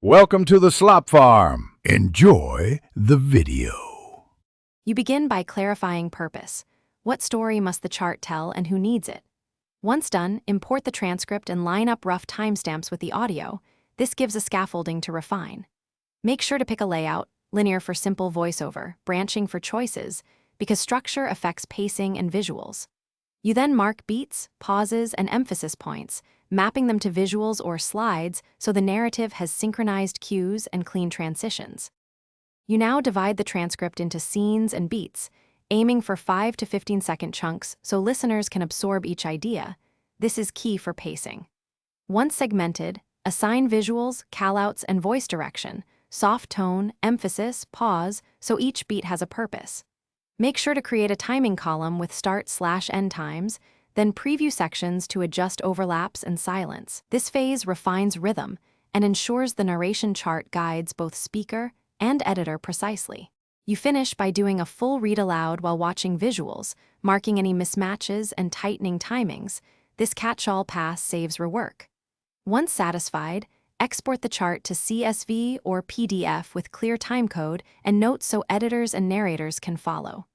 Welcome to the Slop Farm. Enjoy the video. You begin by clarifying purpose. What story must the chart tell and who needs it? Once done, import the transcript and line up rough timestamps with the audio. This gives a scaffolding to refine. Make sure to pick a layout, linear for simple voiceover, branching for choices, because structure affects pacing and visuals. You then mark beats, pauses, and emphasis points, mapping them to visuals or slides so the narrative has synchronized cues and clean transitions. You now divide the transcript into scenes and beats, aiming for 5 to 15-second chunks so listeners can absorb each idea. This is key for pacing. Once segmented, assign visuals, callouts, and voice direction, soft tone, emphasis, pause, so each beat has a purpose. Make sure to create a timing column with start/end times, then preview sections to adjust overlaps and silence. This phase refines rhythm and ensures the narration chart guides both speaker and editor precisely. You finish by doing a full read aloud while watching visuals, marking any mismatches and tightening timings. This catch-all pass saves rework. Once satisfied, export the chart to CSV or PDF with clear timecode and notes so editors and narrators can follow.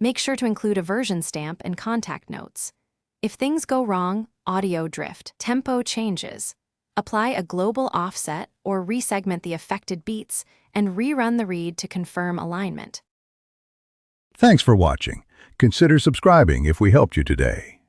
Make sure to include a version stamp and contact notes. If things go wrong, audio drift, tempo changes. Apply a global offset or resegment the affected beats and rerun the read to confirm alignment. Thanks for watching. Consider subscribing if we helped you today.